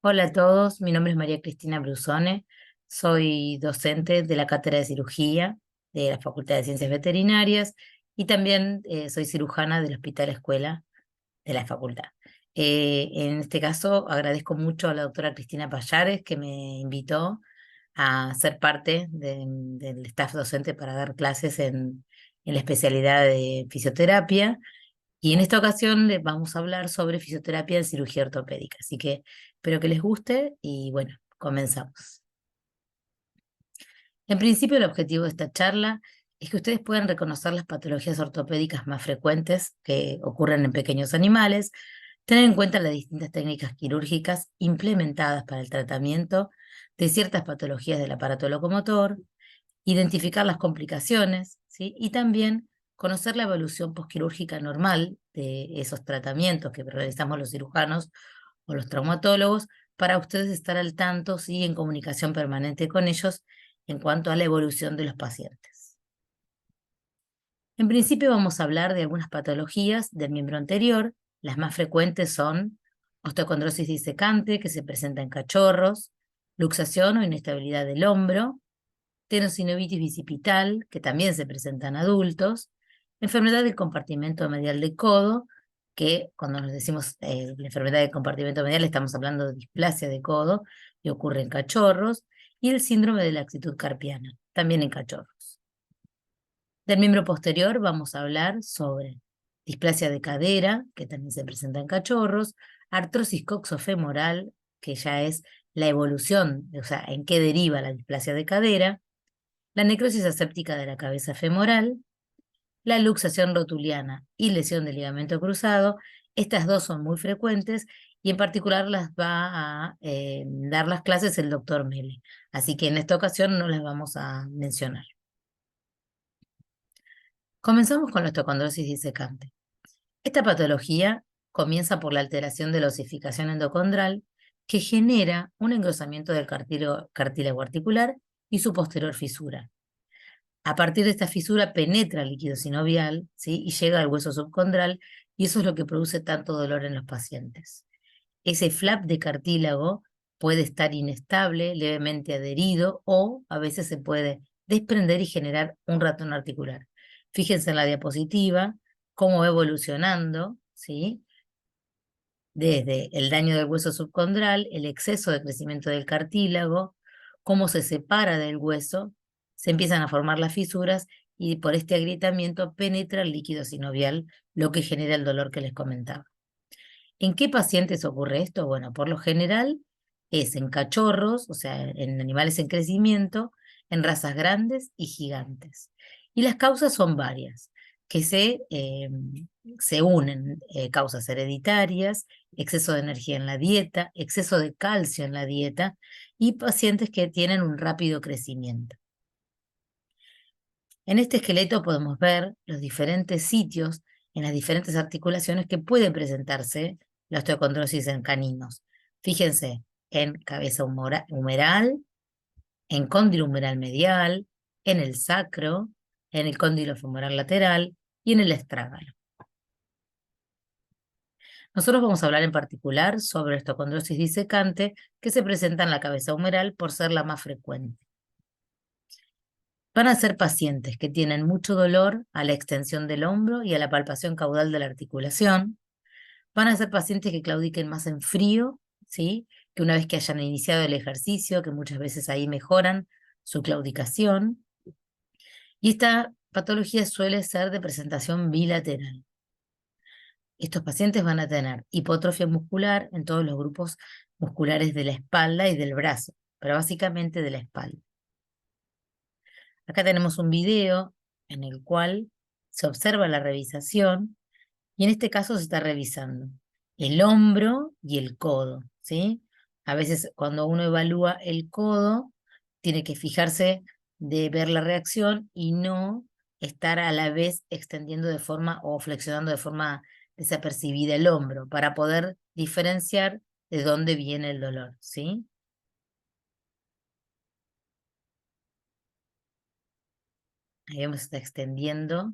Hola a todos, mi nombre es María Cristina Brusone, soy docente de la Cátedra de Cirugía de la Facultad de Ciencias Veterinarias y también soy cirujana del Hospital Escuela de la Facultad. En este caso agradezco mucho a la doctora Cristina Payares que me invitó a ser parte del staff docente para dar clases en la especialidad de fisioterapia y en esta ocasión les vamos a hablar sobre fisioterapia en cirugía ortopédica. Así que espero que les guste y bueno, comenzamos. En principio, el objetivo de esta charla es que ustedes puedan reconocer las patologías ortopédicas más frecuentes que ocurren en pequeños animales, tener en cuenta las distintas técnicas quirúrgicas implementadas para el tratamiento de ciertas patologías del aparato locomotor, identificar las complicaciones, ¿sí? Y también conocer la evolución posquirúrgica normal de esos tratamientos que realizamos los cirujanos o los traumatólogos para ustedes estar al tanto, ¿sí? En comunicación permanente con ellos en cuanto a la evolución de los pacientes. En principio vamos a hablar de algunas patologías del miembro anterior. Las más frecuentes son osteocondrosis disecante, que se presenta en cachorros, luxación o inestabilidad del hombro, tenosinovitis bicipital, que también se presenta en adultos, enfermedad del compartimento medial del codo, que cuando nos decimos la enfermedad del compartimento medial estamos hablando de displasia de codo y ocurre en cachorros, y el síndrome de laxitud carpiana, también en cachorros. Del miembro posterior vamos a hablar sobre displasia de cadera, que también se presenta en cachorros, artrosis coxofemoral, que ya es la evolución, o sea, en qué deriva la displasia de cadera, la necrosis aséptica de la cabeza femoral, la luxación rotuliana y lesión del ligamento cruzado. Estas dos son muy frecuentes y en particular las va a dar las clases el doctor Mele. Así que en esta ocasión no las vamos a mencionar. Comenzamos con la osteocondrosis disecante. Esta patología comienza por la alteración de la osificación endocondral que genera un engrosamiento del cartílago articular y su posterior fisura. A partir de esta fisura penetra el líquido sinovial, ¿sí? Y llega al hueso subcondral, y eso es lo que produce tanto dolor en los pacientes. Ese flap de cartílago puede estar inestable, levemente adherido, o a veces se puede desprender y generar un ratón articular. Fíjense en la diapositiva cómo va evolucionando, ¿sí? Desde el daño del hueso subcondral, el exceso de crecimiento del cartílago, cómo se separa del hueso, se empiezan a formar las fisuras y por este agrietamiento penetra el líquido sinovial, lo que genera el dolor que les comentaba. ¿En qué pacientes ocurre esto? Bueno, por lo general es en cachorros, o sea, en animales en crecimiento, en razas grandes y gigantes. Y las causas son varias, que se unen, causas hereditarias, exceso de energía en la dieta, exceso de calcio en la dieta y pacientes que tienen un rápido crecimiento. En este esqueleto podemos ver los diferentes sitios en las diferentes articulaciones que puede presentarse la osteocondrosis en caninos. Fíjense en cabeza humeral, en cóndilo humeral medial, en el sacro, en el cóndilo femoral lateral y en el estrágalo. Nosotros vamos a hablar en particular sobre osteocondrosis disecante que se presenta en la cabeza humeral por ser la más frecuente. Van a ser pacientes que tienen mucho dolor a la extensión del hombro y a la palpación caudal de la articulación. Van a ser pacientes que claudiquen más en frío, ¿sí? Que una vez que hayan iniciado el ejercicio, que muchas veces ahí mejoran su claudicación. Y esta patología suele ser de presentación bilateral. Estos pacientes van a tener hipotrofia muscular en todos los grupos musculares de la espalda y del brazo, pero básicamente de la espalda. Acá tenemos un video en el cual se observa la revisación y en este caso se está revisando el hombro y el codo, ¿sí? A veces cuando uno evalúa el codo, tiene que fijarse de ver la reacción y no estar a la vez extendiendo de forma o flexionando de forma desapercibida el hombro para poder diferenciar de dónde viene el dolor, ¿sí? Ahí vemos que está extendiendo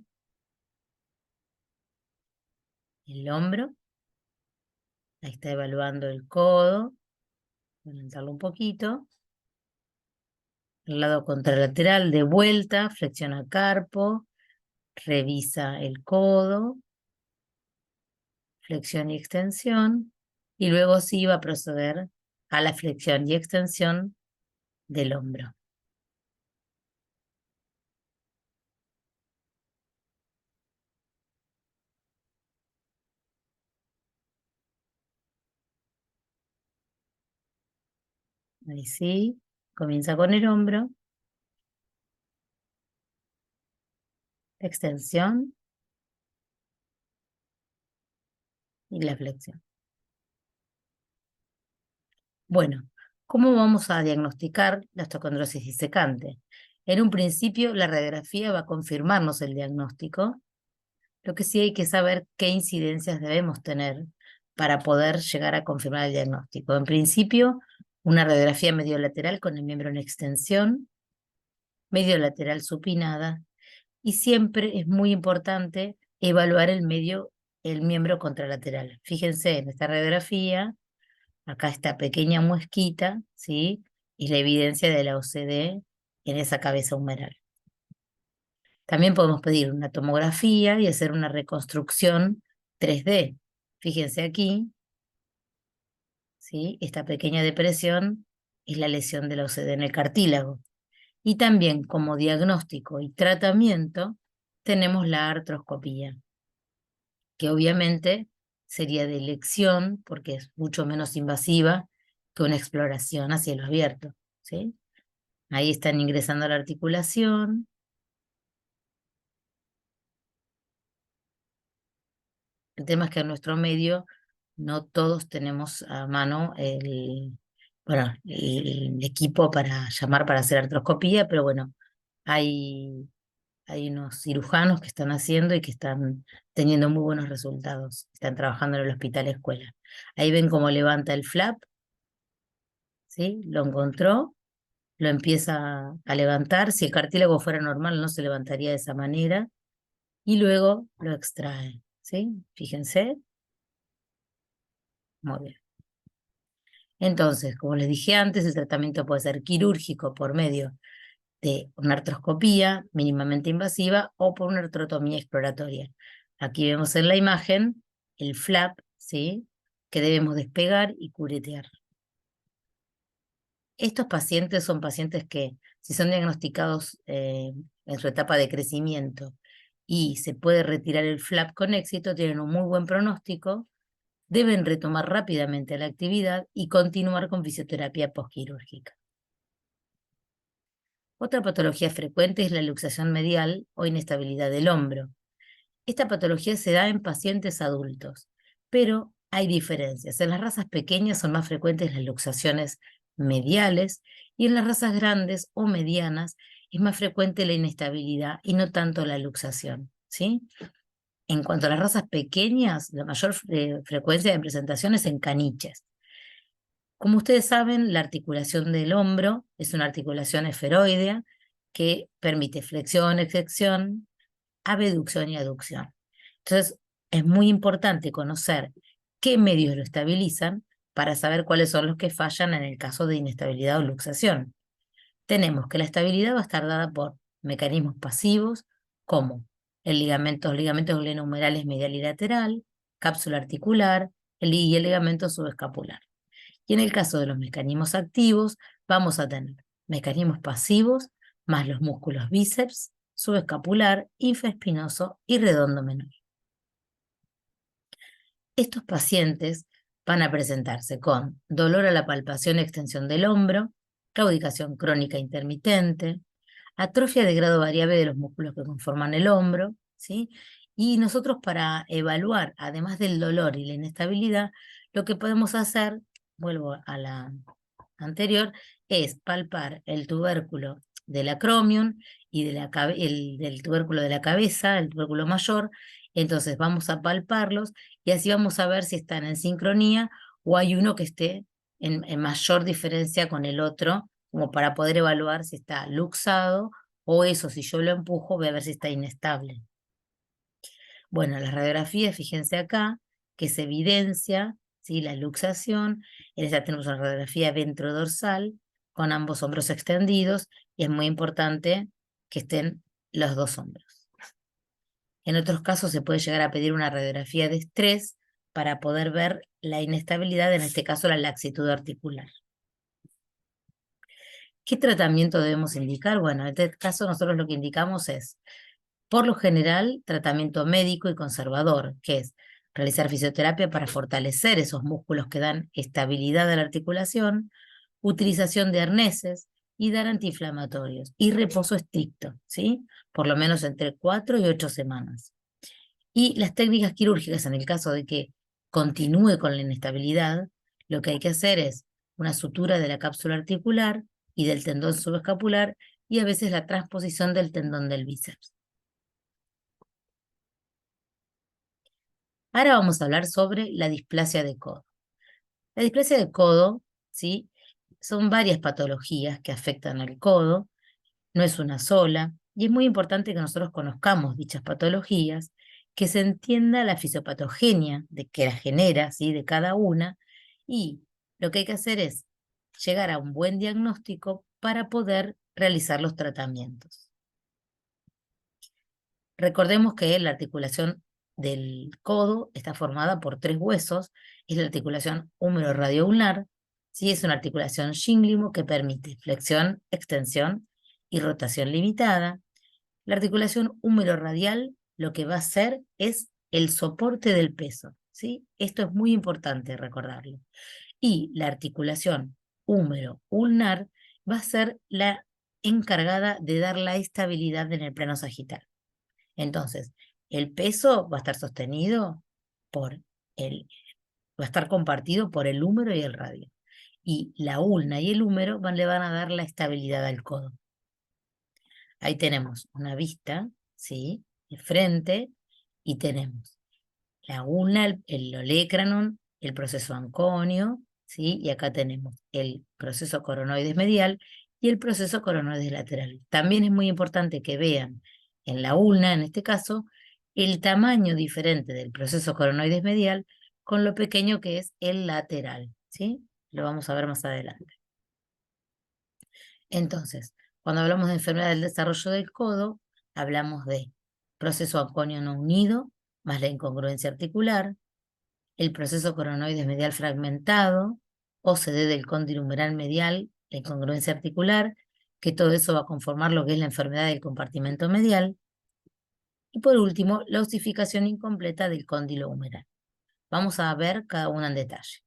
el hombro, ahí está evaluando el codo, Calentarlo un poquito. El lado contralateral de vuelta, flexiona carpo, revisa el codo, flexión y extensión, y luego sí va a proceder a la flexión y extensión del hombro. Ahí sí, comienza con el hombro, extensión y la flexión. Bueno, ¿cómo vamos a diagnosticar la osteocondrosis disecante? En un principio, la radiografía va a confirmarnos el diagnóstico. Lo que sí hay que saber qué incidencias debemos tener para poder llegar a confirmar el diagnóstico. En principio, una radiografía mediolateral con el miembro en extensión, mediolateral supinada, y siempre es muy importante evaluar el miembro contralateral. Fíjense en esta radiografía, acá esta pequeña muesquita, ¿sí? Y la evidencia de la OCD en esa cabeza humeral. También podemos pedir una tomografía y hacer una reconstrucción 3D. Fíjense aquí, ¿sí? Esta pequeña depresión es la lesión de la OCD en el cartílago. Y también como diagnóstico y tratamiento tenemos la artroscopía, que obviamente sería de elección porque es mucho menos invasiva que una exploración a cielo abierto, ¿sí? Ahí están ingresando a la articulación. El tema es que en nuestro medio no todos tenemos a mano bueno, el equipo para llamar para hacer artroscopía, pero bueno, hay unos cirujanos que están haciendo y que están teniendo muy buenos resultados. Están trabajando en el hospital escuela. Ahí ven cómo levanta el flap, ¿sí? Lo encontró, lo empieza a levantar. Si el cartílago fuera normal, no se levantaría de esa manera. Y luego lo extrae, ¿sí? Fíjense. Muy bien. Entonces, como les dije antes, el tratamiento puede ser quirúrgico por medio de una artroscopía mínimamente invasiva o por una artrotomía exploratoria. Aquí vemos en la imagen el flap, ¿sí? Que debemos despegar y curetear. Estos pacientes son pacientes que, si son diagnosticados en su etapa de crecimiento y se puede retirar el flap con éxito, tienen un muy buen pronóstico, deben retomar rápidamente la actividad y continuar con fisioterapia postquirúrgica. Otra patología frecuente es la luxación medial o inestabilidad del hombro. Esta patología se da en pacientes adultos, pero hay diferencias. En las razas pequeñas son más frecuentes las luxaciones mediales y en las razas grandes o medianas es más frecuente la inestabilidad y no tanto la luxación, ¿sí? En cuanto a las razas pequeñas, la mayor frecuencia de presentación es en caniches. Como ustedes saben, la articulación del hombro es una articulación esferoidea que permite flexión, extensión, abducción y aducción. Entonces, es muy importante conocer qué medios lo estabilizan para saber cuáles son los que fallan en el caso de inestabilidad o luxación. Tenemos que la estabilidad va a estar dada por mecanismos pasivos como los ligamentos glenohumerales medial y lateral, cápsula articular y el ligamento subescapular. Y en el caso de los mecanismos activos, vamos a tener mecanismos pasivos más los músculos bíceps, subescapular, infraespinoso y redondo menor. Estos pacientes van a presentarse con dolor a la palpación y extensión del hombro, claudicación crónica intermitente, atrofia de grado variable de los músculos que conforman el hombro, ¿sí? Y nosotros para evaluar, además del dolor y la inestabilidad, lo que podemos hacer, vuelvo a la anterior, es palpar el tubérculo del acromion y del tubérculo de la cabeza, el tubérculo mayor. Entonces vamos a palparlos y así vamos a ver si están en sincronía o hay uno que esté en mayor diferencia con el otro, como para poder evaluar si está luxado o eso, si yo lo empujo, voy a ver si está inestable. Bueno, las radiografías, fíjense acá, que se evidencia, ¿sí? La luxación. En esta tenemos una radiografía ventrodorsal con ambos hombros extendidos y es muy importante que estén los dos hombros. En otros casos se puede llegar a pedir una radiografía de estrés para poder ver la inestabilidad, en este caso la laxitud articular. ¿Qué tratamiento debemos indicar? Bueno, en este caso nosotros lo que indicamos es, por lo general, tratamiento médico y conservador, que es realizar fisioterapia para fortalecer esos músculos que dan estabilidad a la articulación, utilización de arneses y dar antiinflamatorios y reposo estricto, ¿sí? Por lo menos entre 4 y 8 semanas. Y las técnicas quirúrgicas, en el caso de que continúe con la inestabilidad, lo que hay que hacer es una sutura de la cápsula articular y del tendón subescapular y a veces la transposición del tendón del bíceps. Ahora vamos a hablar sobre la displasia de codo. La displasia de codo, ¿sí? Son varias patologías que afectan al codo, no es una sola, y es muy importante que nosotros conozcamos dichas patologías, que se entienda la fisiopatogenia de que la genera, ¿sí? De cada una, y lo que hay que hacer es llegar a un buen diagnóstico para poder realizar los tratamientos. Recordemos que la articulación del codo está formada por 3 huesos, es la articulación húmero-radioulnar, ¿sí? Es una articulación shínglimo que permite flexión, extensión y rotación limitada. La articulación húmero-radial lo que va a hacer es el soporte del peso, ¿sí? Esto es muy importante recordarlo. Y la articulación húmero-ulnar va a ser la encargada de dar la estabilidad en el plano sagital. Entonces, el peso va a estar sostenido por va a estar compartido por el húmero y el radio. Y la ulna y el húmero le van a dar la estabilidad al codo. Ahí tenemos una vista, ¿sí? De frente, y tenemos la ulna, el olecranon, el proceso anconio, ¿sí? Y acá tenemos el proceso coronoides medial y el proceso coronoides lateral. También es muy importante que vean en la ulna, en este caso, el tamaño diferente del proceso coronoides medial con lo pequeño que es el lateral, ¿sí? Lo vamos a ver más adelante. Entonces, cuando hablamos de enfermedad del desarrollo del codo, hablamos de proceso anconio no unido, más la incongruencia articular, el proceso coronoides medial fragmentado, OCD del cóndilo humeral medial, la incongruencia articular, que todo eso va a conformar lo que es la enfermedad del compartimento medial. Y por último, la osificación incompleta del cóndilo humeral. Vamos a ver cada una en detalle.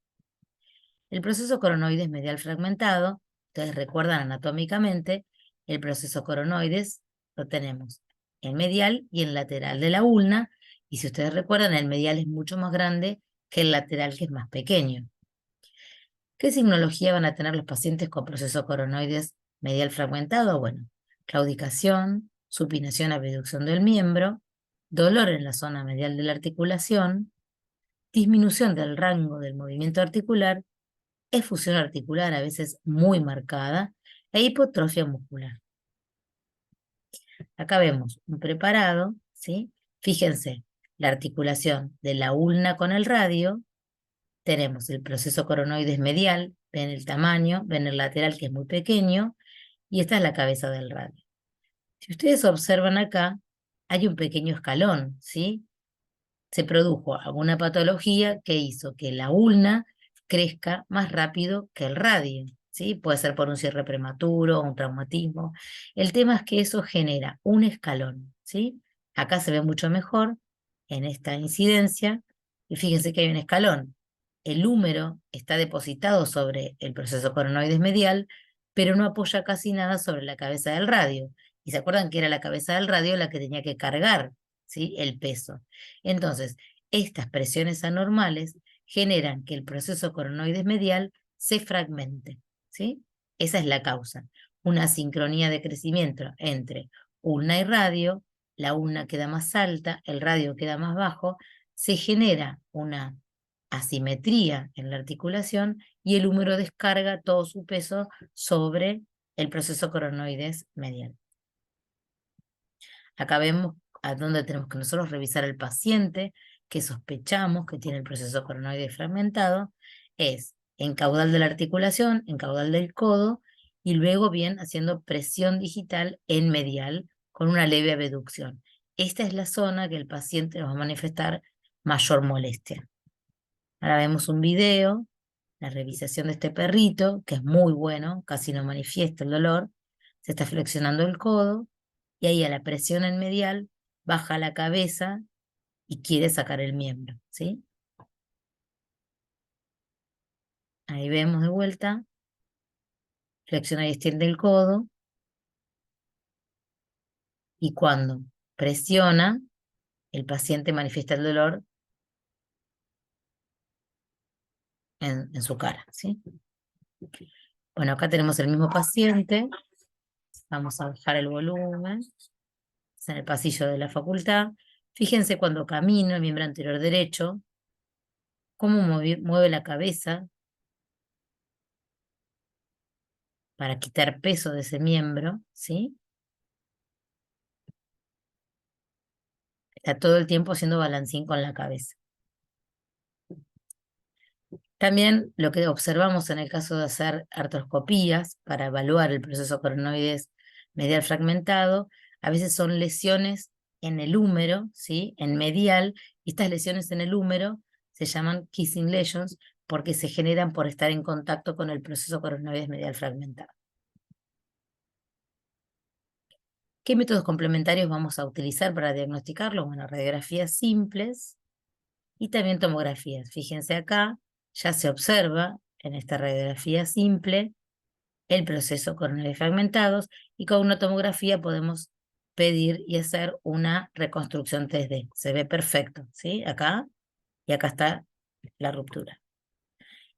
El proceso coronoides medial fragmentado, ustedes recuerdan anatómicamente, el proceso coronoides lo tenemos en medial y en lateral de la ulna, y si ustedes recuerdan, el medial es mucho más grande que el lateral, que es más pequeño. ¿Qué signología van a tener los pacientes con proceso coronoides medial fragmentado? Bueno, claudicación, supinación, abducción del miembro, dolor en la zona medial de la articulación, disminución del rango del movimiento articular, efusión articular a veces muy marcada e hipotrofia muscular. Acá vemos un preparado, ¿sí? Fíjense, la articulación de la ulna con el radio, tenemos el proceso coronoides medial, ven el tamaño, ven el lateral que es muy pequeño, y esta es la cabeza del radio. Si ustedes observan acá, hay un pequeño escalón, ¿sí? Se produjo alguna patología que hizo que la ulna crezca más rápido que el radio, ¿sí? Puede ser por un cierre prematuro o un traumatismo. El tema es que eso genera un escalón, ¿sí? Acá se ve mucho mejor en esta incidencia, y fíjense que hay un escalón. El húmero está depositado sobre el proceso coronoides medial, pero no apoya casi nada sobre la cabeza del radio. Y se acuerdan que era la cabeza del radio la que tenía que cargar, ¿sí? El peso. Entonces, estas presiones anormales generan que el proceso coronoides medial se fragmente, ¿sí? Esa es la causa. Una sincronía de crecimiento entre ulna y radio, la ulna queda más alta, el radio queda más bajo, se genera una asimetría en la articulación y el húmero descarga todo su peso sobre el proceso coronoides medial. Acá vemos a dónde tenemos que nosotros revisar al paciente, que sospechamos que tiene el proceso coronoide fragmentado es en caudal de la articulación, en caudal del codo, y luego bien haciendo presión digital en medial con una leve abducción. Esta es la zona que el paciente nos va a manifestar mayor molestia. Ahora vemos un video, la revisación de este perrito, que es muy bueno, casi no manifiesta el dolor, se está flexionando el codo, y ahí a la presión en medial baja la cabeza y quiere sacar el miembro, ¿sí? Ahí vemos de vuelta, flexiona y extiende el codo, y cuando presiona, el paciente manifiesta el dolor en su cara, ¿sí? Bueno, acá tenemos el mismo paciente, vamos a bajar el volumen, es en el pasillo de la facultad. Fíjense cuando camina el miembro anterior derecho, cómo mueve la cabeza para quitar peso de ese miembro, ¿sí? Está todo el tiempo haciendo balancín con la cabeza. También lo que observamos en el caso de hacer artroscopías para evaluar el proceso coronoides medial fragmentado, a veces son lesiones en el húmero, ¿sí? En medial, y estas lesiones en el húmero se llaman kissing lesions porque se generan por estar en contacto con el proceso coronoides medial fragmentado. ¿Qué métodos complementarios vamos a utilizar para diagnosticarlo? Bueno, radiografías simples y también tomografías. Fíjense acá, ya se observa en esta radiografía simple el proceso coronario fragmentados, y con una tomografía podemos pedir y hacer una reconstrucción 3D. Se ve perfecto, ¿sí? Acá y acá está la ruptura.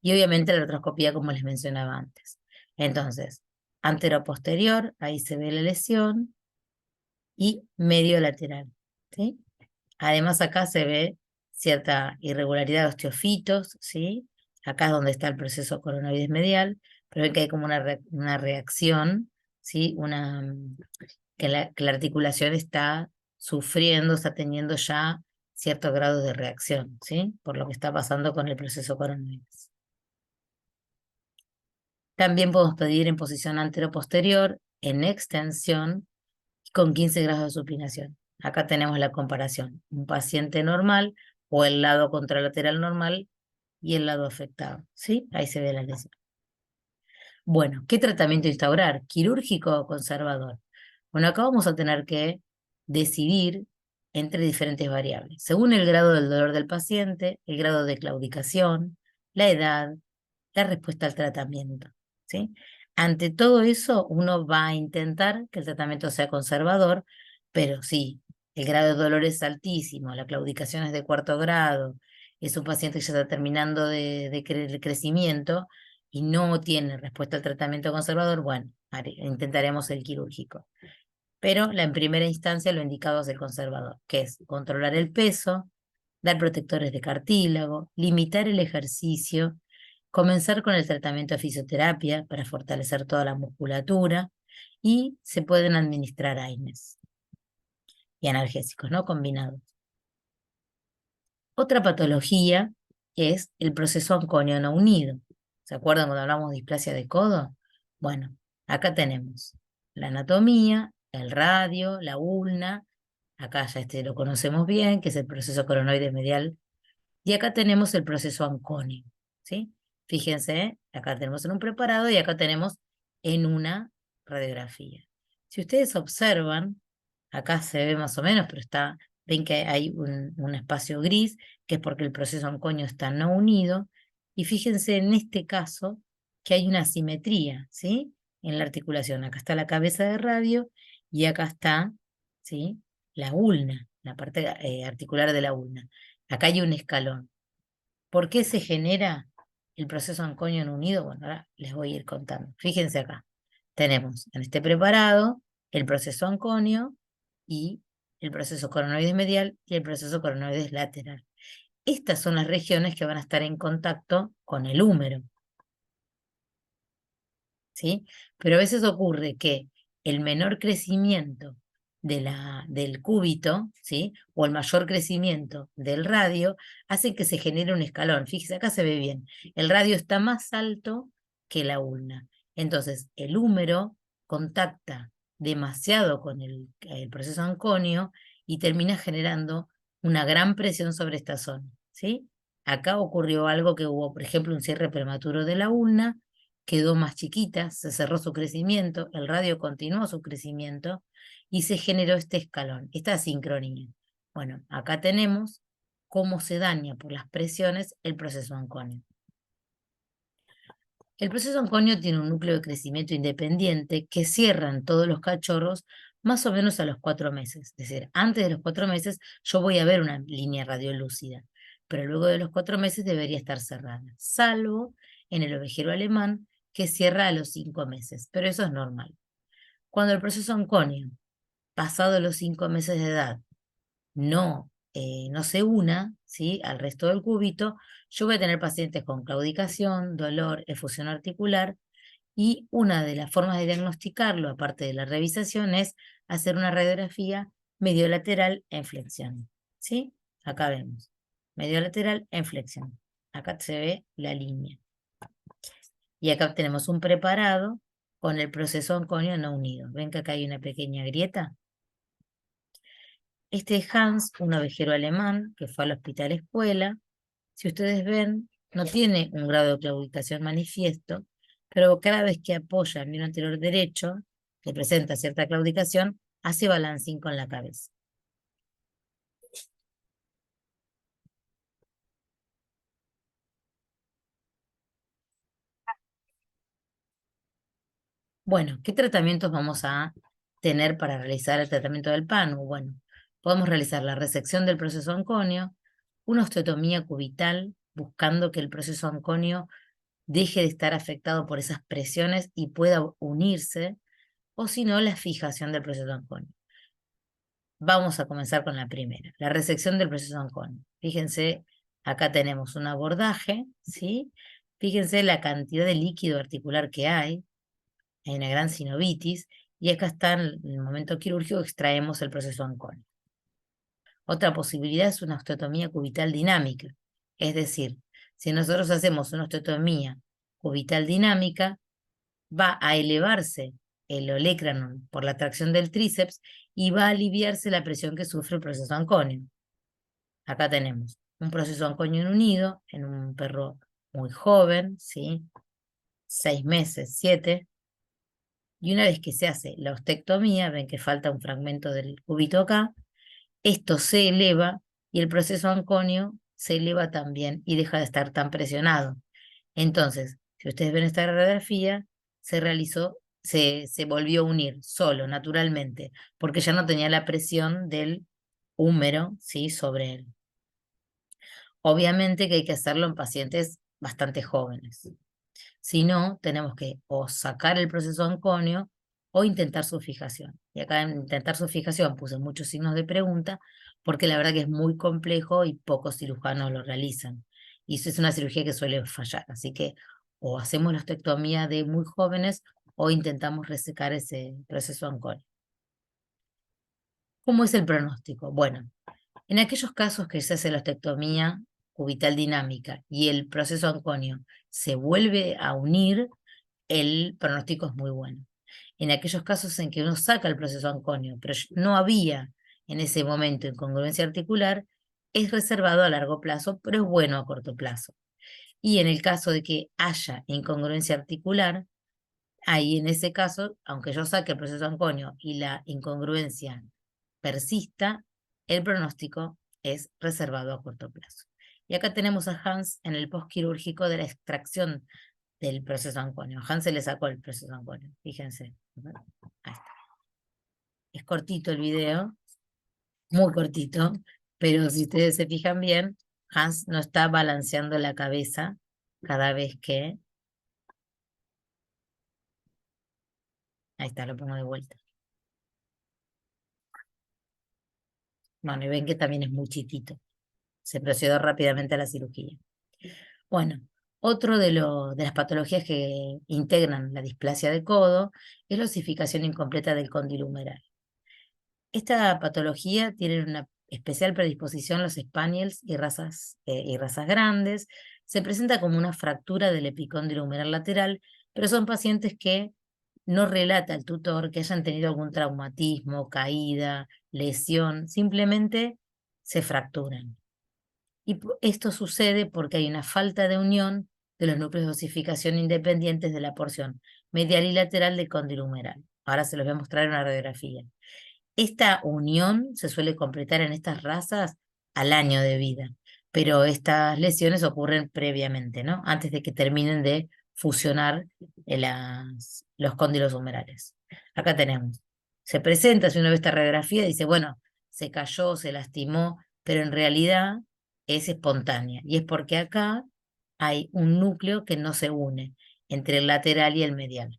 Y obviamente la artroscopía, como les mencionaba antes. Entonces, antero-posterior, ahí se ve la lesión, y medio lateral, ¿sí? Además acá se ve cierta irregularidad de osteofitos, ¿sí? Acá es donde está el proceso coronoides medial, pero ven que hay como una reacción, ¿sí? Que la articulación está sufriendo, está teniendo ya cierto grado de reacción, ¿sí? Por lo que está pasando con el proceso coronoides. También podemos pedir en posición antero-posterior, en extensión, con 15 grados de supinación. Acá tenemos la comparación, un paciente normal o el lado contralateral normal y el lado afectado, ¿sí? Ahí se ve la lesión. Bueno, ¿qué tratamiento instaurar? ¿Quirúrgico o conservador? Bueno, acá vamos a tener que decidir entre diferentes variables, según el grado del dolor del paciente, el grado de claudicación, la edad, la respuesta al tratamiento, ¿sí? Ante todo eso, uno va a intentar que el tratamiento sea conservador, pero si el grado de dolor es altísimo, la claudicación es de cuarto grado, es un paciente que ya está terminando el crecimiento y no tiene respuesta al tratamiento conservador, bueno, intentaremos el quirúrgico. Pero en primera instancia lo indicado es el conservador, que es controlar el peso, dar protectores de cartílago, limitar el ejercicio, comenzar con el tratamiento de fisioterapia para fortalecer toda la musculatura, y se pueden administrar AINES y analgésicos, ¿no? Combinados. Otra patología es el proceso anconio no unido. ¿Se acuerdan cuando hablamos de displasia de codo? Bueno, acá tenemos la anatomía, el radio, la ulna, acá ya este lo conocemos bien, que es el proceso coronoide medial, y acá tenemos el proceso anconio, ¿sí? Fíjense, acá tenemos en un preparado y acá tenemos en una radiografía. Si ustedes observan, acá se ve más o menos, pero ven que hay un espacio gris, que es porque el proceso anconio está no unido, y fíjense en este caso que hay una asimetría, ¿sí? En la articulación. Acá está la cabeza de radio y acá está, ¿sí? La ulna, la parte articular de la ulna. Acá hay un escalón. ¿Por qué se genera el proceso anconio no unido? Bueno, ahora les voy a ir contando. Fíjense acá. Tenemos en este preparado el proceso anconio y el proceso coronoides medial y el proceso coronoides lateral. Estas son las regiones que van a estar en contacto con el húmero, ¿sí? Pero a veces ocurre que el menor crecimiento del cúbito, ¿sí? O el mayor crecimiento del radio, hace que se genere un escalón. Fíjese, acá se ve bien. El radio está más alto que la ulna. Entonces, el húmero contacta demasiado con el proceso anconio y termina generando una gran presión sobre esta zona, ¿sí? Acá ocurrió algo que hubo, por ejemplo, un cierre prematuro de la ulna, quedó más chiquita, se cerró su crecimiento, el radio continuó su crecimiento y se generó este escalón, esta sincronía. Bueno, acá tenemos cómo se daña por las presiones el proceso anconio. El proceso anconio tiene un núcleo de crecimiento independiente que cierran todos los cachorros más o menos a los 4 meses. Es decir, antes de los 4 meses yo voy a ver una línea radiolúcida, pero luego de los 4 meses debería estar cerrada, salvo en el ovejero alemán que cierra a los 5 meses, pero eso es normal. Cuando el proceso anconio, pasado los 5 meses de edad, no se una, ¿sí?, al resto del cúbito, yo voy a tener pacientes con claudicación, dolor, efusión articular, y una de las formas de diagnosticarlo, aparte de la revisación, es hacer una radiografía mediolateral en flexión, ¿sí? Acá vemos, mediolateral en flexión. Acá se ve la línea. Y acá tenemos un preparado con el proceso anconio no unido. ¿Ven que acá hay una pequeña grieta? Este es Hans, un ovejero alemán que fue al hospital escuela. Si ustedes ven, no tiene un grado de claudicación manifiesto, pero cada vez que apoya el miembro anterior derecho, que presenta cierta claudicación, hace balancín con la cabeza. Bueno, ¿qué tratamientos vamos a tener para realizar el tratamiento del PANU? Bueno, podemos realizar la resección del proceso anconio, una osteotomía cubital, buscando que el proceso anconio deje de estar afectado por esas presiones y pueda unirse, o si no, la fijación del proceso anconio. Vamos a comenzar con la primera, la resección del proceso anconio. Fíjense, acá tenemos un abordaje, ¿sí? Fíjense la cantidad de líquido articular que hay una gran sinovitis, y acá está en el momento quirúrgico extraemos el proceso anconio. Otra posibilidad es una osteotomía cubital dinámica, es decir, si nosotros hacemos una osteotomía cubital dinámica, va a elevarse el olecranon por la tracción del tríceps y va a aliviarse la presión que sufre el proceso anconio. Acá tenemos un proceso anconio unido en un perro muy joven, ¿sí? 6 meses, 7. Y una vez que se hace la ostectomía, ven que falta un fragmento del cúbito acá, esto se eleva y el proceso anconio se eleva también y deja de estar tan presionado. Entonces, si ustedes ven esta radiografía, se volvió a unir solo, naturalmente, porque ya no tenía la presión del húmero, ¿sí?, sobre él. Obviamente que hay que hacerlo en pacientes bastante jóvenes. Si no, tenemos que o sacar el proceso anconio o intentar su fijación. Y acá en intentar su fijación puse muchos signos de pregunta porque la verdad que es muy complejo y pocos cirujanos lo realizan. Y eso es una cirugía que suele fallar. Así que o hacemos la ostectomía de muy jóvenes o intentamos resecar ese proceso anconio. ¿Cómo es el pronóstico? Bueno, en aquellos casos que se hace la ostectomía cubital dinámica y el proceso anconio se vuelve a unir, el pronóstico es muy bueno. En aquellos casos en que uno saca el proceso anconio, pero no había en ese momento incongruencia articular, es reservado a largo plazo, pero es bueno a corto plazo. Y en el caso de que haya incongruencia articular, ahí en ese caso, aunque yo saque el proceso anconio y la incongruencia persista, el pronóstico es reservado a corto plazo. Y acá tenemos a Hans en el postquirúrgico de la extracción del proceso anconio. A Hans se le sacó el proceso anconio, fíjense. Ahí está. Es cortito el video, muy cortito, pero si ustedes se fijan bien, Hans no está balanceando la cabeza cada vez que... Ahí está, lo pongo de vuelta. Bueno, y ven que también es muy chiquito. Se procedió rápidamente a la cirugía. Bueno, otro de las patologías que integran la displasia de codo es la osificación incompleta del cóndilo humeral. Esta patología tiene una especial predisposición los spaniels y razas grandes. Se presenta como una fractura del epicóndilo humeral lateral, pero son pacientes que no relata el tutor que hayan tenido algún traumatismo, caída, lesión, simplemente se fracturan. Y esto sucede porque hay una falta de unión de los núcleos de osificación independientes de la porción medial y lateral del cóndilo humeral. Ahora se los voy a mostrar en una radiografía. Esta unión se suele completar en estas razas al año de vida, pero estas lesiones ocurren previamente, ¿no? Antes de que terminen de fusionar los cóndilos humerales. Acá tenemos. Se presenta, si uno ve esta radiografía, dice, bueno, se cayó, se lastimó, pero en realidad es espontánea. Y es porque acá hay un núcleo que no se une entre el lateral y el medial.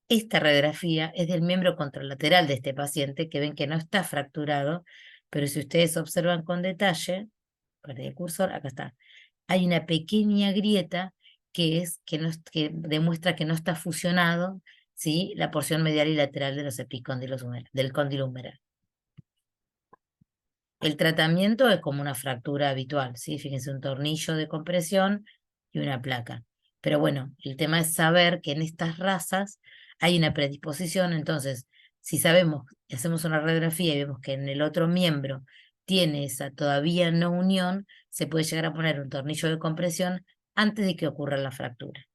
Esta radiografía es del miembro contralateral de este paciente, que ven que no está fracturado, pero si ustedes observan con detalle, perdí el cursor, acá está, hay una pequeña grieta que demuestra que no está fusionado, ¿sí?, la porción medial y lateral de los epicóndilos del cóndilo humeral. El tratamiento es como una fractura habitual, ¿sí? Fíjense, un tornillo de compresión y una placa. Pero bueno, el tema es saber que en estas razas hay una predisposición, entonces, si sabemos y hacemos una radiografía y vemos que en el otro miembro tiene esa todavía no unión, se puede llegar a poner un tornillo de compresión antes de que ocurra la fractura.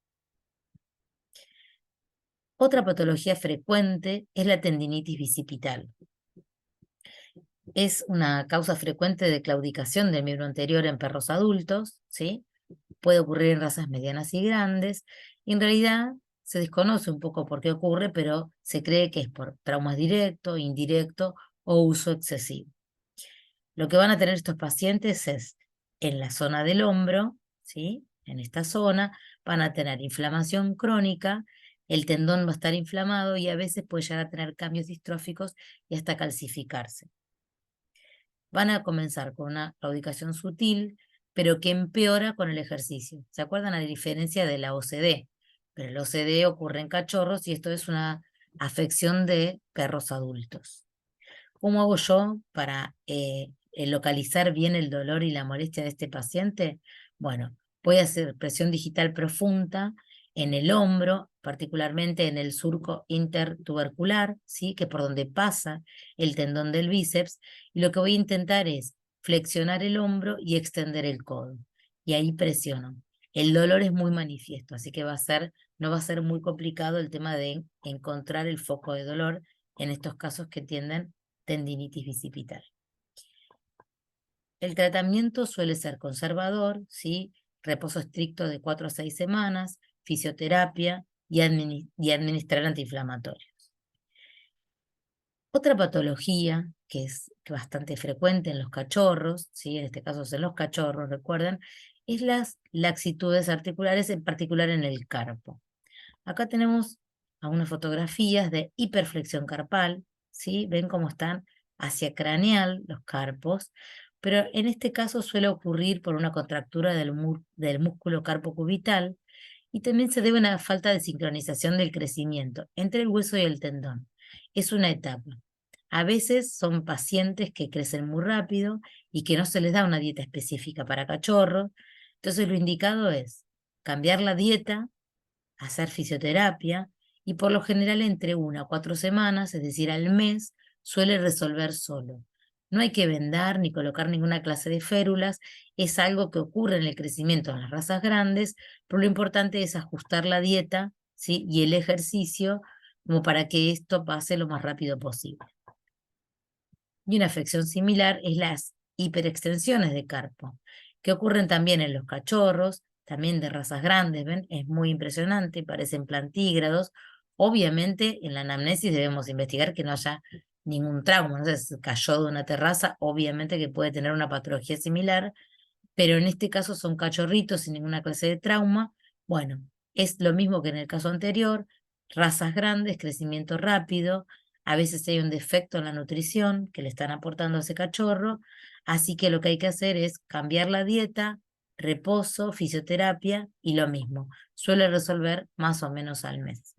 Otra patología frecuente es la tendinitis bicipital. Es una causa frecuente de claudicación del miembro anterior en perros adultos, ¿sí? Puede ocurrir en razas medianas y grandes, y en realidad se desconoce un poco por qué ocurre, pero se cree que es por traumas directo, indirecto o uso excesivo. Lo que van a tener estos pacientes es en la zona del hombro, ¿sí? En esta zona van a tener inflamación crónica, el tendón va a estar inflamado y a veces puede llegar a tener cambios distróficos y hasta calcificarse. Van a comenzar con una claudicación sutil, pero que empeora con el ejercicio. ¿Se acuerdan a la diferencia de la OCD? Pero el OCD ocurre en cachorros y esto es una afección de perros adultos. ¿Cómo hago yo para localizar bien el dolor y la molestia de este paciente? Bueno, voy a hacer presión digital profunda en el hombro, particularmente en el surco intertubercular, ¿sí?, que por donde pasa el tendón del bíceps, y lo que voy a intentar es flexionar el hombro y extender el codo. Y ahí presiono. El dolor es muy manifiesto, así que no va a ser muy complicado el tema de encontrar el foco de dolor en estos casos que tienden tendinitis bicipital. El tratamiento suele ser conservador, ¿sí?, reposo estricto de 4 a 6 semanas, fisioterapia y administrar antiinflamatorios. Otra patología que es bastante frecuente en los cachorros, ¿sí?, en este caso es en los cachorros, recuerden, es las laxitudes articulares, en particular en el carpo. Acá tenemos algunas fotografías de hiperflexión carpal, ¿sí? Ven cómo están hacia craneal los carpos, pero en este caso suele ocurrir por una contractura del músculo carpocubital y también se debe a una falta de sincronización del crecimiento entre el hueso y el tendón. Es una etapa. A veces son pacientes que crecen muy rápido y que no se les da una dieta específica para cachorros, entonces lo indicado es cambiar la dieta, hacer fisioterapia y por lo general entre 1 a 4 semanas, es decir, al mes, suele resolver solo. No hay que vendar ni colocar ninguna clase de férulas, es algo que ocurre en el crecimiento en las razas grandes, pero lo importante es ajustar la dieta, ¿sí?, y el ejercicio como para que esto pase lo más rápido posible. Y una afección similar es las hiperextensiones de carpo, que ocurren también en los cachorros, también de razas grandes, ¿ven? Es muy impresionante, parecen plantígrados. Obviamente en la anamnesis debemos investigar que no haya ningún trauma, no sé, si cayó de una terraza, obviamente que puede tener una patología similar, pero en este caso son cachorritos sin ninguna clase de trauma. Bueno, es lo mismo que en el caso anterior, razas grandes, crecimiento rápido, a veces hay un defecto en la nutrición que le están aportando a ese cachorro, así que lo que hay que hacer es cambiar la dieta, reposo, fisioterapia y lo mismo. Suele resolver más o menos al mes.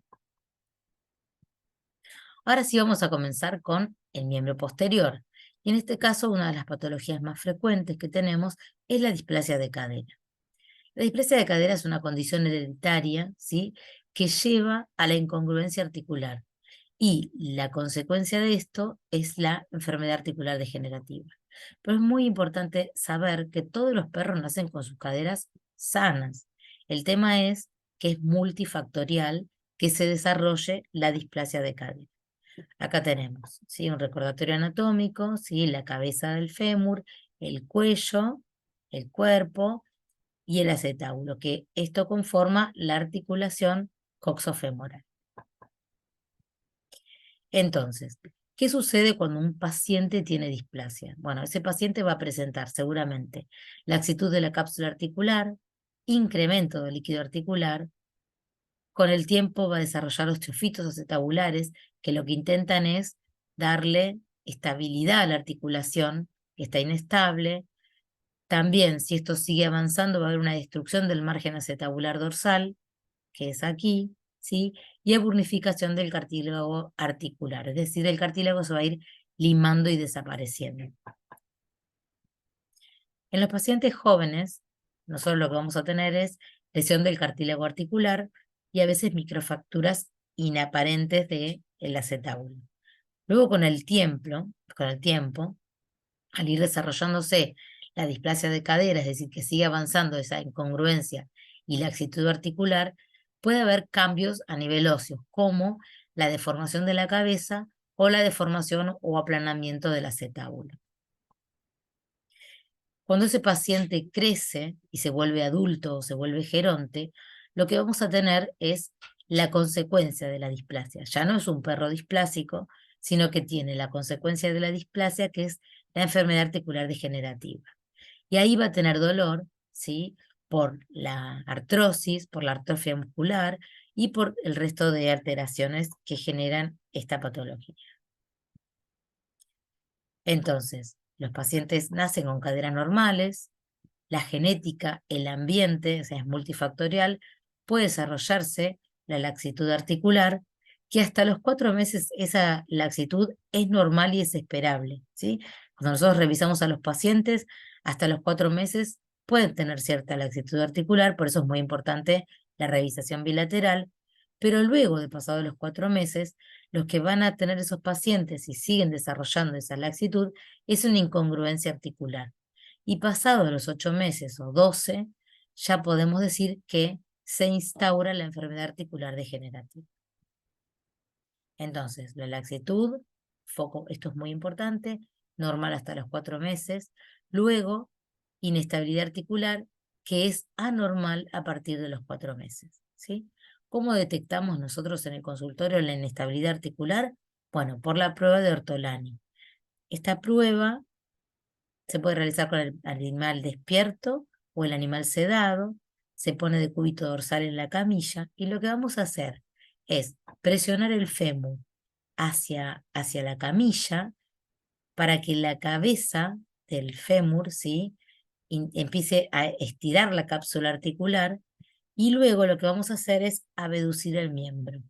Ahora sí vamos a comenzar con el miembro posterior. Y en este caso, una de las patologías más frecuentes que tenemos es la displasia de cadera. La displasia de cadera es una condición hereditaria, ¿sí?, que lleva a la incongruencia articular. Y la consecuencia de esto es la enfermedad articular degenerativa. Pero es muy importante saber que todos los perros nacen con sus caderas sanas. El tema es que es multifactorial que se desarrolle la displasia de cadera. Acá tenemos, ¿sí?, un recordatorio anatómico, ¿sí?, la cabeza del fémur, el cuello, el cuerpo y el acetábulo, que esto conforma la articulación coxofemoral. Entonces, ¿qué sucede cuando un paciente tiene displasia? Bueno, ese paciente va a presentar seguramente laxitud de la cápsula articular, incremento del líquido articular, con el tiempo va a desarrollar osteofitos acetabulares, que lo que intentan es darle estabilidad a la articulación, que está inestable. También, si esto sigue avanzando, va a haber una destrucción del margen acetabular dorsal, que es aquí, ¿sí? Y eburnificación del cartílago articular, es decir, el cartílago se va a ir limando y desapareciendo. En los pacientes jóvenes, nosotros lo que vamos a tener es lesión del cartílago articular y a veces microfracturas inaparentes del acetábulo. Luego con el tiempo, al ir desarrollándose la displasia de cadera, es decir, que sigue avanzando esa incongruencia y laxitud articular, puede haber cambios a nivel óseo, como la deformación de la cabeza o la deformación o aplanamiento del acetábulo. Cuando ese paciente crece y se vuelve adulto o se vuelve geronte, lo que vamos a tener es la consecuencia de la displasia. Ya no es un perro displásico, sino que tiene la consecuencia de la displasia, que es la enfermedad articular degenerativa. Y ahí va a tener dolor, ¿sí?, por la artrosis, por la atrofia muscular y por el resto de alteraciones que generan esta patología. Entonces, los pacientes nacen con caderas normales, la genética, el ambiente, o sea, es multifactorial, puede desarrollarse la laxitud articular, que hasta los 4 meses esa laxitud es normal y es esperable, ¿sí? Cuando nosotros revisamos a los pacientes, hasta los 4 meses pueden tener cierta laxitud articular, por eso es muy importante la revisación bilateral, pero luego de pasados los 4 meses, los que van a tener esos pacientes y siguen desarrollando esa laxitud es una incongruencia articular. Y pasados los 8 meses o 12, ya podemos decir que se instaura la enfermedad articular degenerativa. Entonces, la laxitud, foco, esto es muy importante, normal hasta los 4 meses. Luego, inestabilidad articular, que es anormal a partir de los 4 meses, ¿sí? ¿Cómo detectamos nosotros en el consultorio la inestabilidad articular? Bueno, por la prueba de Ortolani. Esta prueba se puede realizar con el animal despierto o el animal sedado, se pone de cúbito dorsal en la camilla y lo que vamos a hacer es presionar el fémur hacia la camilla para que la cabeza del fémur, ¿sí?, empiece a estirar la cápsula articular y luego lo que vamos a hacer es abducir el miembro.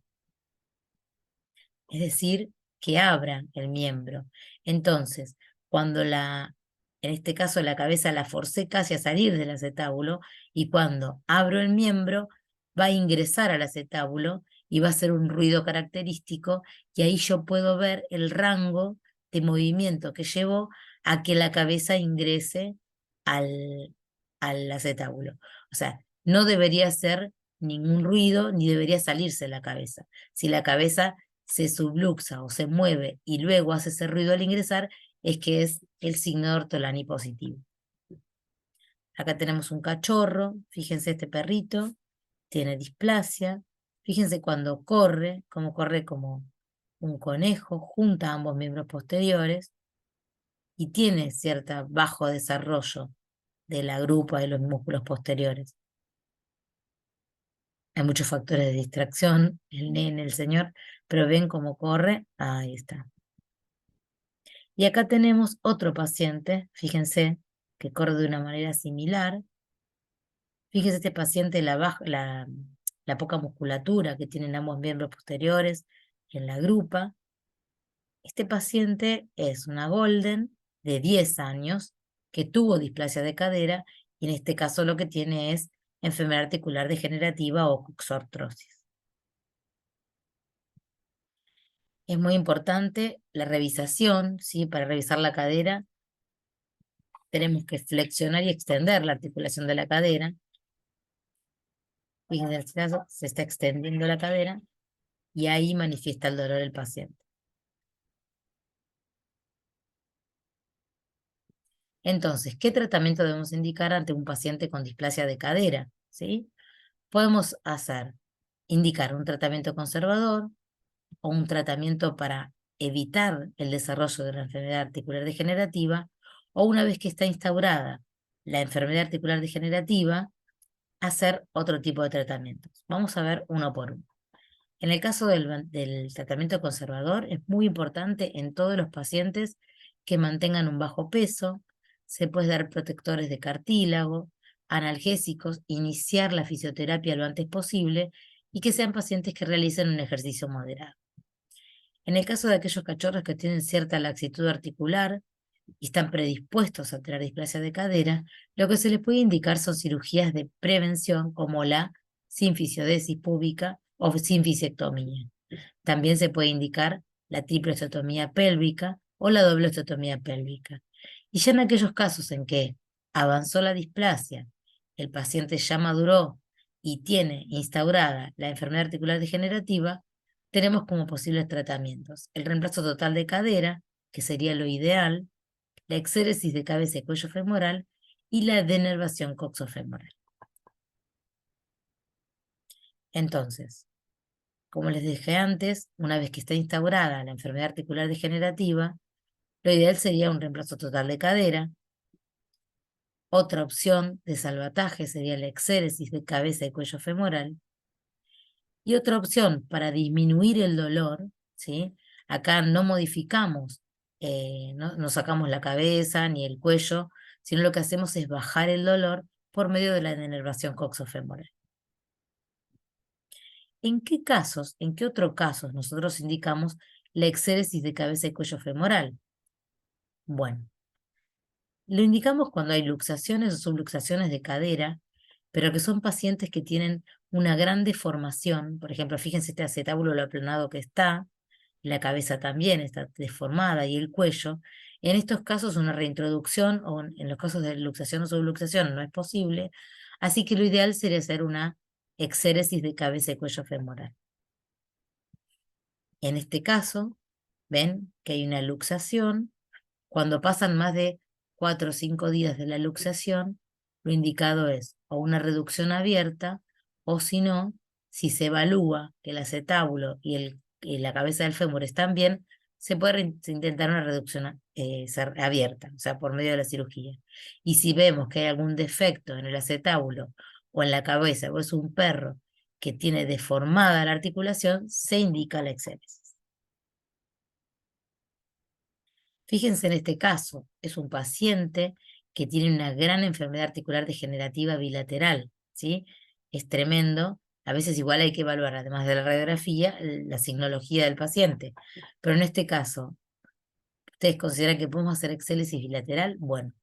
Es decir, que abra el miembro. Entonces, cuando en este caso la cabeza la forcé casi a salir del acetábulo, y cuando abro el miembro, va a ingresar al acetábulo y va a hacer un ruido característico, y ahí yo puedo ver el rango de movimiento que llevó a que la cabeza ingrese al acetábulo. O sea, no debería hacer ningún ruido ni debería salirse la cabeza. Si la cabeza se subluxa o se mueve y luego hace ese ruido al ingresar, es que es el signo de Ortolani positivo. Acá tenemos un cachorro, fíjense este perrito, tiene displasia, fíjense cuando corre, cómo corre como un conejo, junta ambos miembros posteriores y tiene cierto bajo desarrollo de la grupa de los músculos posteriores. Hay muchos factores de distracción, el nene, el señor, pero ven cómo corre, ahí está. Y acá tenemos otro paciente, fíjense, que corre de una manera similar. Fíjense este paciente, la poca musculatura que tienen ambos miembros posteriores en la grupa, Este paciente es una golden de 10 años que tuvo displasia de cadera y en este caso lo que tiene es enfermedad articular degenerativa o coxartrosis. Es muy importante la revisación, ¿sí? Para revisar la cadera tenemos que flexionar y extender la articulación de la cadera. Y en este caso se está extendiendo la cadera y ahí manifiesta el dolor del paciente. Entonces, ¿qué tratamiento debemos indicar ante un paciente con displasia de cadera? ¿Sí? Podemos indicar un tratamiento conservador o un tratamiento para evitar el desarrollo de la enfermedad articular degenerativa, o una vez que está instaurada la enfermedad articular degenerativa, hacer otro tipo de tratamientos. Vamos a ver uno por uno. En el caso del tratamiento conservador, es muy importante en todos los pacientes que mantengan un bajo peso, se puede dar protectores de cartílago, analgésicos, iniciar la fisioterapia lo antes posible y que sean pacientes que realicen un ejercicio moderado. En el caso de aquellos cachorros que tienen cierta laxitud articular y están predispuestos a tener displasia de cadera, lo que se les puede indicar son cirugías de prevención como la sinfisiodesis púbica o sinfisectomía. También se puede indicar la triple osteotomía pélvica o la doble osteotomía pélvica. Y ya en aquellos casos en que avanzó la displasia, el paciente ya maduró y tiene instaurada la enfermedad articular degenerativa, tenemos como posibles tratamientos el reemplazo total de cadera, que sería lo ideal, la exéresis de cabeza y cuello femoral y la denervación coxofemoral. Entonces, como les dije antes, una vez que está instaurada la enfermedad articular degenerativa, lo ideal sería un reemplazo total de cadera. Otra opción de salvataje sería la exéresis de cabeza y cuello femoral. Y otra opción para disminuir el dolor, ¿sí? Acá no modificamos, no sacamos la cabeza ni el cuello, sino lo que hacemos es bajar el dolor por medio de la denervación coxofemoral. ¿En qué casos, en qué otros casos nosotros indicamos la exéresis de cabeza y cuello femoral? Bueno, lo indicamos cuando hay luxaciones o subluxaciones de cadera, pero que son pacientes que tienen una gran deformación. Por ejemplo, fíjense este acetábulo lo aplanado que está, la cabeza también está deformada y el cuello. En estos casos una reintroducción o en los casos de luxación o subluxación no es posible, así que lo ideal sería hacer una exéresis de cabeza y cuello femoral. En este caso, ven que hay una luxación. Cuando pasan más de 4 o 5 días de la luxación, lo indicado es o una reducción abierta, o si no, si se evalúa que el acetábulo y la cabeza del fémur están bien, se puede intentar una reducción abierta, o sea, por medio de la cirugía. Y si vemos que hay algún defecto en el acetábulo o en la cabeza, o es un perro que tiene deformada la articulación, se indica la exéresis. Fíjense en este caso, es un paciente que tiene una gran enfermedad articular degenerativa bilateral, ¿sí? Es tremendo. A veces igual hay que evaluar, además de la radiografía, la signología del paciente. Pero en este caso, ¿ustedes consideran que podemos hacer exéresis bilateral? Bueno,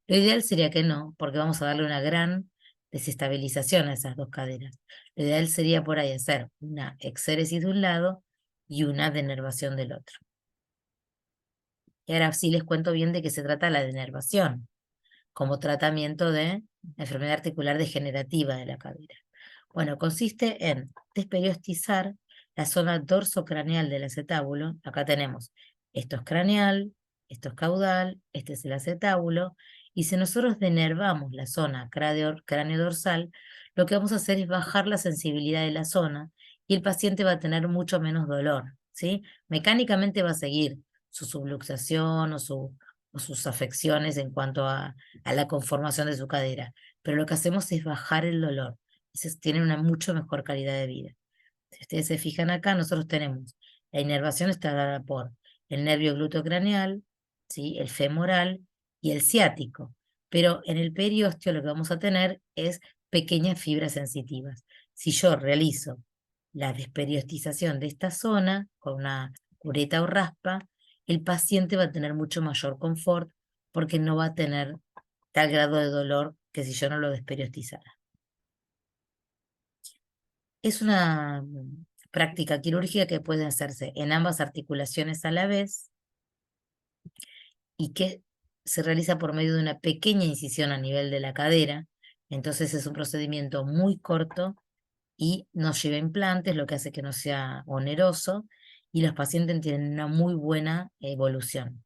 lo ideal sería que no, porque vamos a darle una gran desestabilización a esas dos caderas. Lo ideal sería por ahí hacer una exéresis de un lado y una denervación del otro. Y ahora sí les cuento bien de qué se trata la denervación, como tratamiento de enfermedad articular degenerativa de la cadera. Bueno, consiste en desperiostizar la zona dorsocraneal del acetábulo. Acá tenemos, esto es craneal, esto es caudal, este es el acetábulo, y si nosotros denervamos la zona cráneo-dorsal, lo que vamos a hacer es bajar la sensibilidad de la zona y el paciente va a tener mucho menos dolor, ¿sí? Mecánicamente va a seguir su subluxación o sus afecciones en cuanto a la conformación de su cadera, pero lo que hacemos es bajar el dolor. Entonces tienen una mucho mejor calidad de vida. Si ustedes se fijan acá, nosotros tenemos la inervación está dada por el nervio gluteocraneal, ¿sí? El femoral y el ciático, pero en el periósteo lo que vamos a tener es pequeñas fibras sensitivas. Si yo realizo la desperiostización de esta zona con una cureta o raspa, el paciente va a tener mucho mayor confort porque no va a tener tal grado de dolor que si yo no lo desperiostizara. Es una práctica quirúrgica que puede hacerse en ambas articulaciones a la vez y que se realiza por medio de una pequeña incisión a nivel de la cadera. Entonces es un procedimiento muy corto y no lleva implantes, lo que hace que no sea oneroso y los pacientes tienen una muy buena evolución.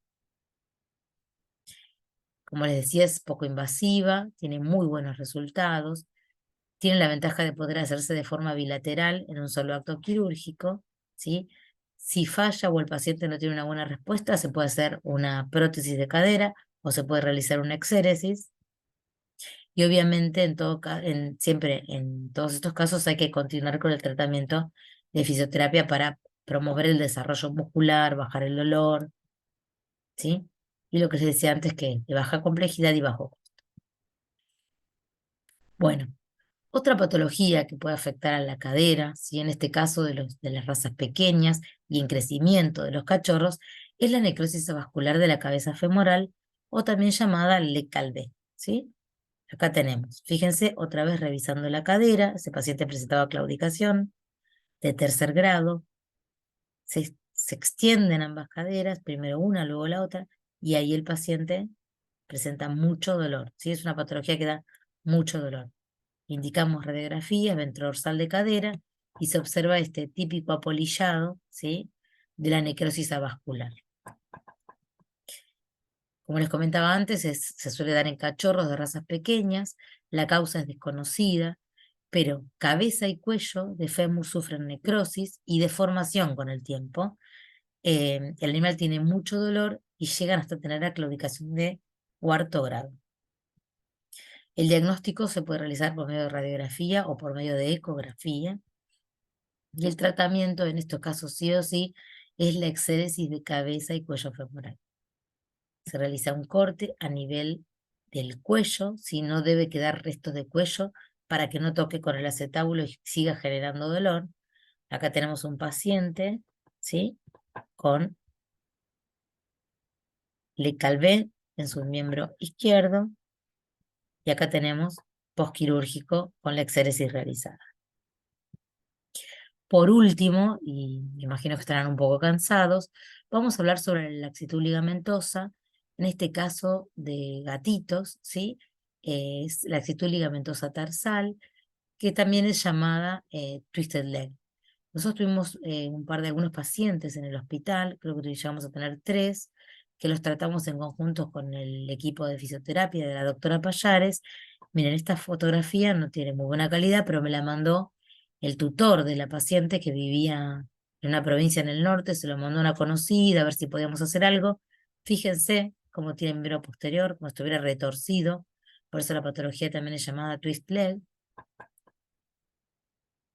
Como les decía, es poco invasiva, tiene muy buenos resultados, tiene la ventaja de poder hacerse de forma bilateral en un solo acto quirúrgico, ¿sí? Si falla o el paciente no tiene una buena respuesta, se puede hacer una prótesis de cadera o se puede realizar una exéresis. Y obviamente siempre en todos estos casos hay que continuar con el tratamiento de fisioterapia para promover el desarrollo muscular, bajar el dolor, ¿sí? Y lo que les decía antes, que de baja complejidad y bajo. Bueno, otra patología que puede afectar a la cadera, ¿sí? En este caso de las razas pequeñas y en crecimiento de los cachorros, es la necrosis vascular de la cabeza femoral o también llamada Le Calvé, ¿sí? Acá tenemos, fíjense, otra vez revisando la cadera, ese paciente presentaba claudicación de tercer grado, se extienden ambas caderas, primero una, luego la otra, y ahí el paciente presenta mucho dolor, ¿sí? Es una patología que da mucho dolor. Indicamos radiografía, ventrodorsal de cadera, y se observa este típico apolillado, ¿sí? De la necrosis avascular. Como les comentaba antes, se suele dar en cachorros de razas pequeñas, la causa es desconocida, pero cabeza y cuello de fémur sufren necrosis y deformación con el tiempo. El animal tiene mucho dolor y llegan hasta tener la claudicación de cuarto grado. El diagnóstico se puede realizar por medio de radiografía o por medio de ecografía. Y el tratamiento, en estos casos sí o sí, es la exéresis de cabeza y cuello femoral. Se realiza un corte a nivel del cuello, si no debe quedar restos de cuello para que no toque con el acetábulo y siga generando dolor. Acá tenemos un paciente, ¿sí? Con Le Calvé en su miembro izquierdo y acá tenemos posquirúrgico con la exéresis realizada. Por último, y me imagino que estarán un poco cansados, vamos a hablar sobre la laxitud ligamentosa, en este caso de gatitos, ¿sí? Es laxitud ligamentosa tarsal, que también es llamada twisted leg. Nosotros tuvimos algunos pacientes en el hospital, creo que llegamos a tener 3, que los tratamos en conjunto con el equipo de fisioterapia de la doctora Payares. Miren, esta fotografía no tiene muy buena calidad, pero me la mandó el tutor de la paciente que vivía en una provincia en el norte, se lo mandó a una conocida a ver si podíamos hacer algo. Fíjense cómo tiene miembro posterior, como si estuviera retorcido, por eso la patología también es llamada twist leg.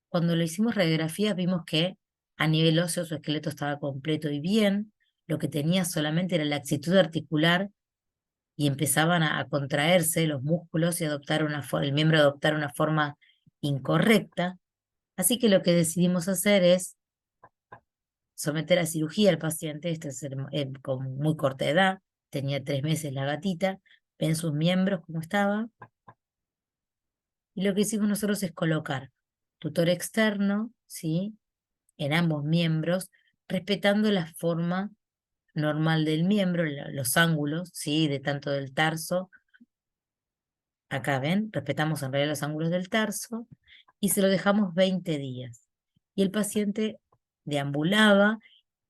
Cuando le hicimos radiografías vimos que a nivel óseo su esqueleto estaba completo y bien, lo que tenía solamente era laxitud articular y empezaban a contraerse los músculos y el miembro adoptar una forma incorrecta. Así que lo que decidimos hacer es someter a cirugía al paciente, con muy corta edad, tenía 3 meses la gatita, ven sus miembros cómo estaba, y lo que hicimos nosotros es colocar tutor externo, ¿sí? En ambos miembros, respetando la forma normal del miembro, los ángulos, ¿sí? De tanto del tarso. Acá ven, respetamos en realidad los ángulos del tarso y se lo dejamos 20 días. Y el paciente deambulaba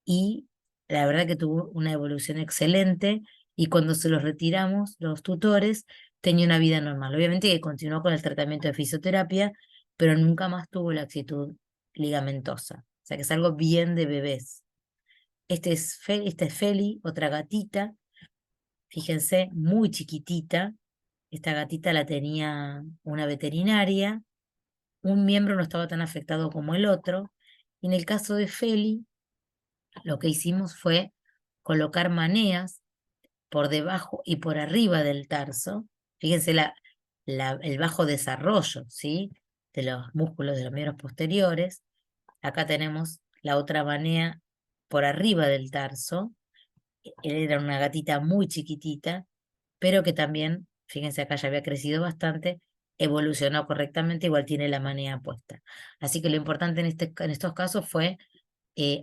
y la verdad que tuvo una evolución excelente y cuando se los retiramos, los tutores, tenía una vida normal. Obviamente que continuó con el tratamiento de fisioterapia, pero nunca más tuvo laxitud ligamentosa. O sea que es algo bien de bebés. Esta es Feli, otra gatita, fíjense, muy chiquitita. Esta gatita la tenía una veterinaria, un miembro no estaba tan afectado como el otro. Y en el caso de Feli, lo que hicimos fue colocar maneas por debajo y por arriba del tarso. Fíjense el bajo desarrollo, ¿sí? De los músculos de los miembros posteriores. Acá tenemos la otra manea por arriba del tarso Era una gatita muy chiquitita, pero que también, fíjense acá, ya había crecido bastante, evolucionó correctamente, igual tiene la manea puesta. Así que lo importante en estos casos fue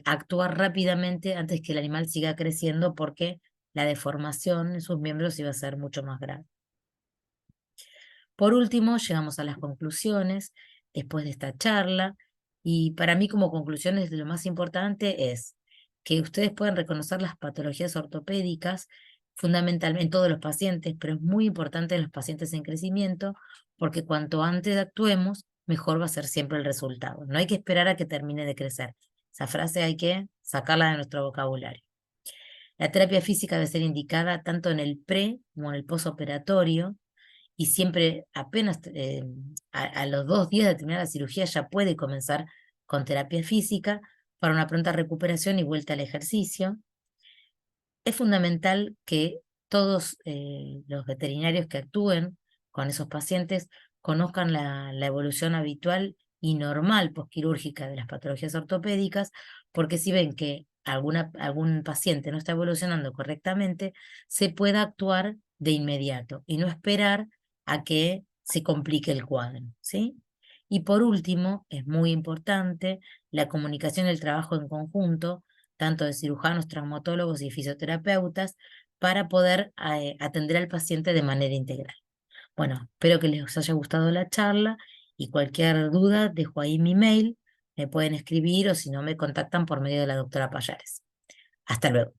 actuar rápidamente antes que el animal siga creciendo, porque la deformación en sus miembros iba a ser mucho más grave. Por último, llegamos a las conclusiones después de esta charla, y para mí como conclusiones lo más importante es que ustedes puedan reconocer las patologías ortopédicas fundamentalmente en todos los pacientes, pero es muy importante en los pacientes en crecimiento, porque cuanto antes actuemos, mejor va a ser siempre el resultado. No hay que esperar a que termine de crecer. Esa frase hay que sacarla de nuestro vocabulario. La terapia física debe ser indicada tanto en el pre como en el posoperatorio, y siempre apenas a los 2 días de terminar la cirugía ya puede comenzar con terapia física para una pronta recuperación y vuelta al ejercicio. Es fundamental que todos los veterinarios que actúen con esos pacientes conozcan la evolución habitual y normal posquirúrgica de las patologías ortopédicas, porque si ven que algún paciente no está evolucionando correctamente, se pueda actuar de inmediato y no esperar a que se complique el cuadro, ¿sí? Y por último, es muy importante la comunicación y el trabajo en conjunto, tanto de cirujanos, traumatólogos y fisioterapeutas, para poder atender al paciente de manera integral. Bueno, espero que les haya gustado la charla, y cualquier duda dejo ahí mi mail, me pueden escribir o si no me contactan por medio de la doctora Payares. Hasta luego.